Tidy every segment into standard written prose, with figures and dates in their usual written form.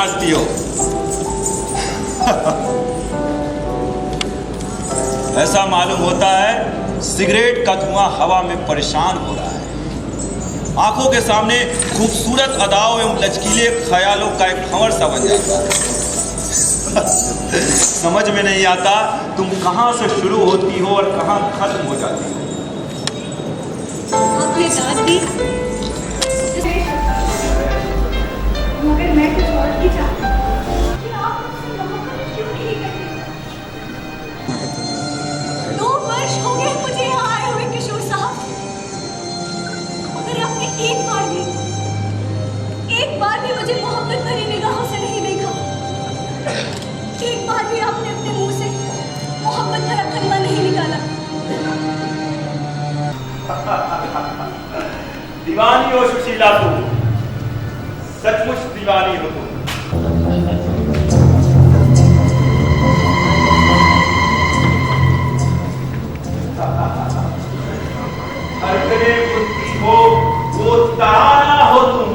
नाचती हो। ऐसा मालूम होता है सिगरेट का धुआं हवा में परेशान हो रहा है। आंखों के सामने खूबसूरत अदाओं एवं लचकीले ख्यालों का एक भंवर सा बन जाता है। समझ में नहीं आता तुम कहां से शुरू होती हो और कहां खत्म हो जाती हो। आपने दाद दी मगर मैं कुछ और ही चाहती हूं कि आप मुझसे मोहब्बत क्यों नहीं करते। 2 वर्ष हो गए मुझे यहाँ आए हुए किशोर साहब, मगर आपने एक बार भी मुझे मोहब्बत भरी निगाहों से नहीं देखा। एक बार भी आपने अपने मुंह से मोहब्बत भरा कलमा नहीं निकाला। दीवानी हो सुशीला तुम, सचमुच दीवानी हो तुम। हरकने बुद्धि हो वो तराना हो तुम।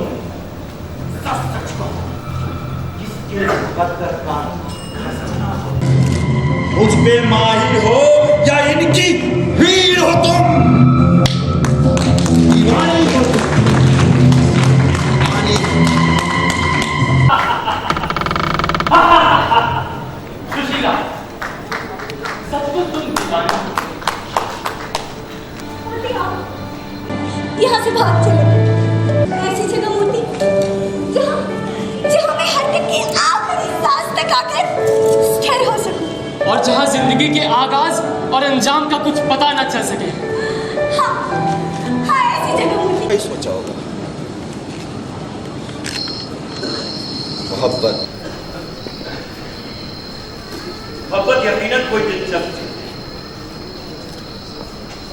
सच कहो किसके मुकद्दर का खजाना हो। मुझ पे माहिर हो या इनकी हीर हो तुम। दीवानी हो तुम। सुशीला सचमुच तुम दीवानी हो। यहाँ से भाग चले ऐसी जगह मोती जहाँ मैं हर दिन की आखिरी सांस तक आकर स्थिर हो सकूं और जहाँ जिंदगी के आगाज और अंजाम का कुछ पता न चल सके। हाँ ऐसी जगह मोती। नहीं सोचा होगा मोहब्बत यकीनन कोई दिलचस्प चीज है।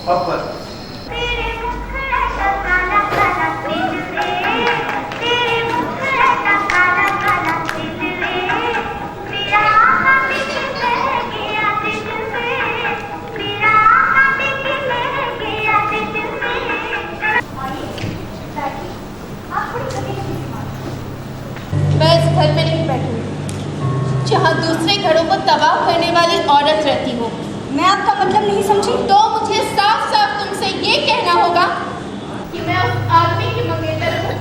मोहब्बत मैं इस घर में नहीं बैठूंगी जहाँ दूसरे घरों को तबाह करने वाली औरत रहती हो। मैं आपका मतलब नहीं समझी। तो मुझे साफ साफ तुमसे ये कहना होगा कि मैं उस आदमी की मंगेतर हूँ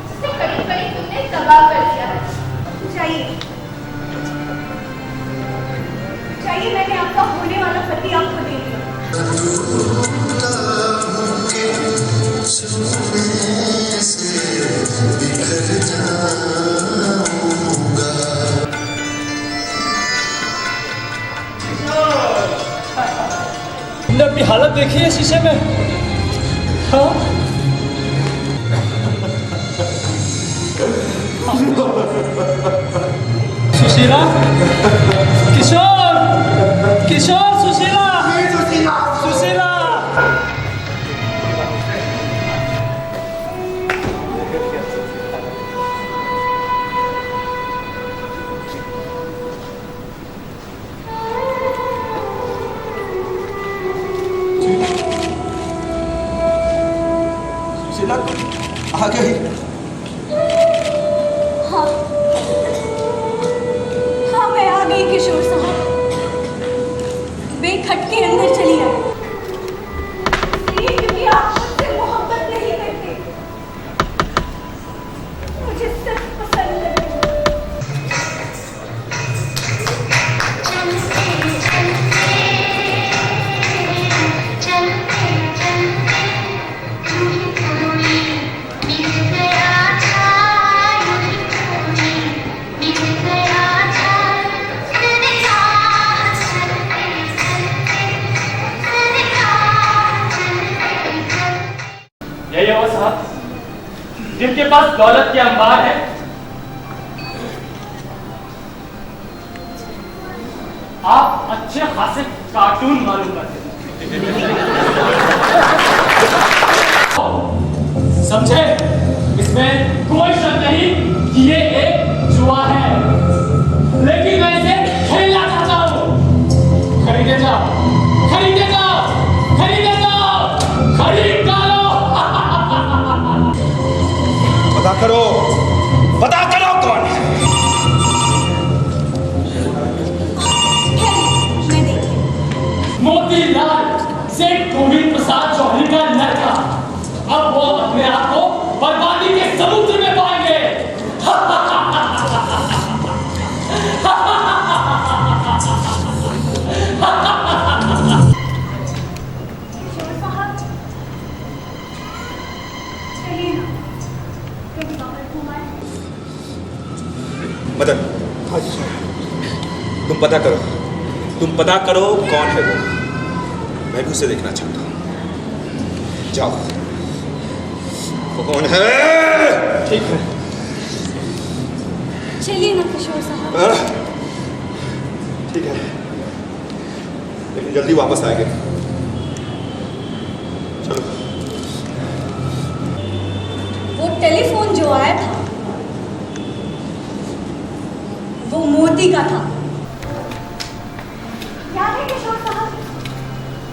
जिसे करीब करीब तुमने तबाह कर दिया है। चाहिए मैंने आपका होने वाला पति आपको दे दिया। तुमने अपनी हालत देखी है शीशे में? हाँ? सुशीला, किशोर, किशोर, सुशीला, सुशीला। आ गई। हाँ मैं आ गई किशोर साहब। बेखटके अंदर चली आई क्योंकि आप मुझसे मोहब्बत नहीं करते, मुझे सिर्फ पसंद है। यही वो साहब जिनके पास दौलत के अंबार है, आप अच्छे खासे कार्टून मालूम करते समझे? इसमें कोई शक नहीं कि ये एक जुआ है, लेकिन मैं इसे खेलना चाहता हूँ। खरीदे जाओ, खरीदे जाओ, खरीदे जाओ, खरीद डालो। पता करो कौन है। मदन, तुम पता करो कौन है वो। मैं भी उसे देखना चाहता हूँ। जाओ, वो कौन है? ठीक है। चलिए ना किशोर साहब। ठीक है, लेकिन जल्दी वापस आएंगे। चलो। वो टेलीफोन जो आया था वो मोती का था। याद है किशोर साहब,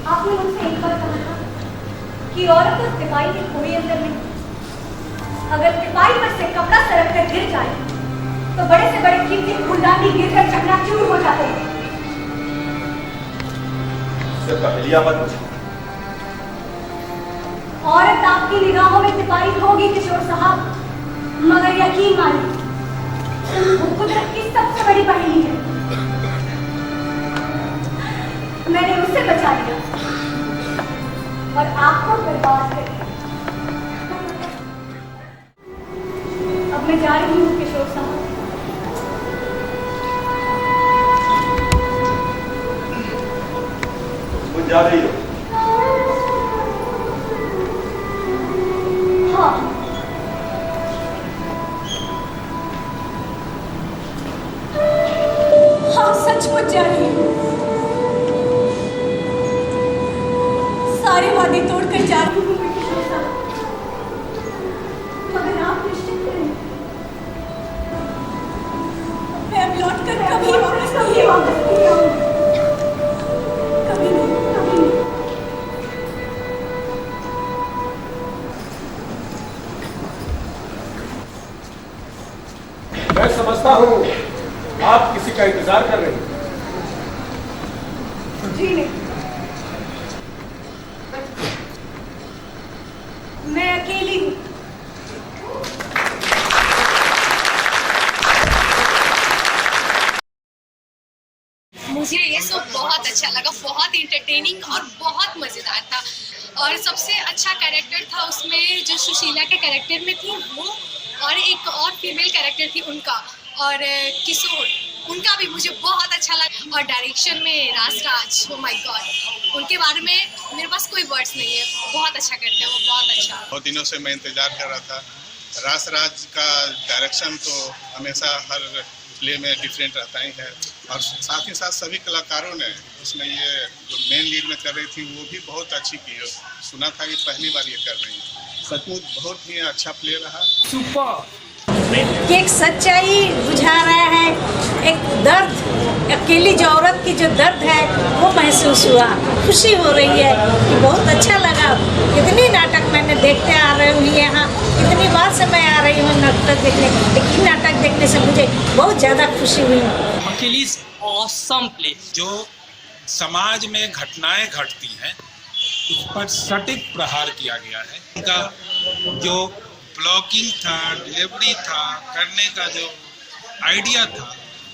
आपने मुझसे एक बार कहा था कि औरत उस तिपाही में कोई अंतर नहीं। अगर तिपाही पर से कपड़ा सरक कर गिर जाए तो बड़े से बड़े कीमती फूलदान भी गिरकर चकनाचूर हो जाते हैं। सिर्फ पहेलियां मत पूछो। औरत आपकी निगाहों में तिपाही होगी किशोर साहब, मगर यकीन मानिए वो कुदरत की सबसे बड़ी पहेली है। मैंने उसे बचा लिया और आपको बर्बाद कर दिया। अब मैं जा रही हूँ किशोर साहब। तुम जा रही हो? हाँ, हाँ सचमुच जा रही हूँ। सारे वादे तोड़कर जा रही हूँ मैं किशोर साहब, मगर आप निश्चित करें मैं अब लौट कर कभी वापस नहीं आऊंगी। कभी नहीं, कभी नहीं। मैं समझता हूँ आप किसी का इंतजार कर रहे हैं। जी नहीं, मैं अकेली हूँ। मुझे ये शो बहुत अच्छा लगा, बहुत इंटरटेनिंग और बहुत मज़ेदार था। और सबसे अच्छा कैरेक्टर था उसमें जो सुशीला के कैरेक्टर में थी वो, और एक और फीमेल कैरेक्टर थी उनका, और किशोर, उनका भी मुझे बहुत अच्छा लगा। और डायरेक्शन में राज, ओ माय गॉड, उनके बारे में मेरे पास कोई वर्ड्स नहीं है। बहुत अच्छा करते हैं वो, बहुत अच्छा। बहुत दिनों से मैं इंतज़ार कर रहा था। राज का डायरेक्शन तो हमेशा हर प्ले में डिफरेंट रहता ही है, और साथ ही साथ सभी कलाकारों ने उसमें ये जो मेन लीड में कर रही थी वो भी बहुत अच्छी की है। सुना था कि पहली बार ये कर रही हैं। सचमुच बहुत ही अच्छा प्ले रहा। सुपर। एक सच्चाई बुझा रहा है, एक दर्द, अकेली जो औरत की जो दर्द है वो महसूस हुआ। खुशी हो रही है कि बहुत अच्छा लगा। कितनी नाटक मैंने देखते आ रही हूँ यहाँ, कितनी बार से मैं आ रही हूँ नाटक देखने, लेकिन नाटक देखने से मुझे बहुत ज़्यादा खुशी हुई। अकेली ऑसम प्ले। जो समाज में घटनाएं घटती हैं उस पर सटीक प्रहार किया गया है। उनका जो ब्लॉकिंग था, डिलीवरी था, करने का जो आइडिया था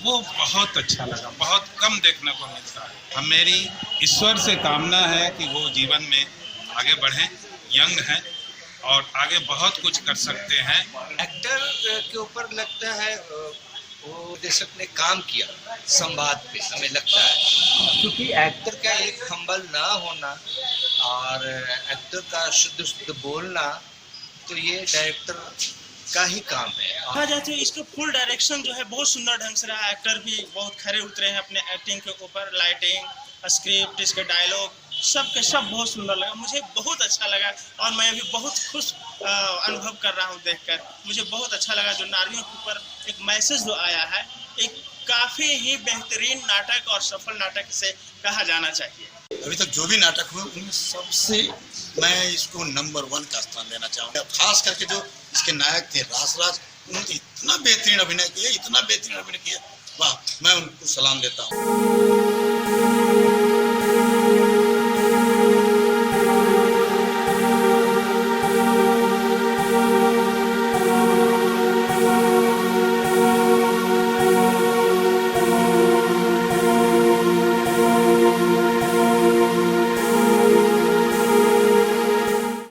वो बहुत अच्छा लगा। बहुत कम देखने को मिलता है। हम मेरी ईश्वर से कामना है कि वो जीवन में आगे बढ़ें, यंग हैं और आगे बहुत कुछ कर सकते हैं। एक्टर के ऊपर लगता है वो निर्देशक ने काम किया संवाद पे, हमें लगता है, क्योंकि एक्टर का एक हम्बल ना होना और एक्टर का शुद्ध शुद्ध बोलना, तो ये डायरेक्टर का ही काम है। कहा जाए तो इसका फुल डायरेक्शन जो है बहुत सुंदर ढंग से रहा। एक्टर भी बहुत खरे उतरे हैं अपने एक्टिंग के ऊपर। लाइटिंग, स्क्रिप्ट, इसके डायलॉग सब के सब बहुत सुंदर लगा। मुझे बहुत अच्छा लगा और मैं अभी बहुत खुश अनुभव कर रहा हूँ देखकर। मुझे बहुत अच्छा लगा जो नारियों के ऊपर एक मैसेज जो आया है। एक काफ़ी ही बेहतरीन नाटक और सफल नाटक से कहा जाना चाहिए। अभी तक जो भी नाटक हुए उनमें सबसे मैं इसको नंबर 1 का स्थान देना चाहूँगा। खास करके जो इसके नायक थे राज, उन्होंने इतना बेहतरीन अभिनय किया, इतना बेहतरीन अभिनय किया, वाह, मैं उनको सलाम देता हूँ।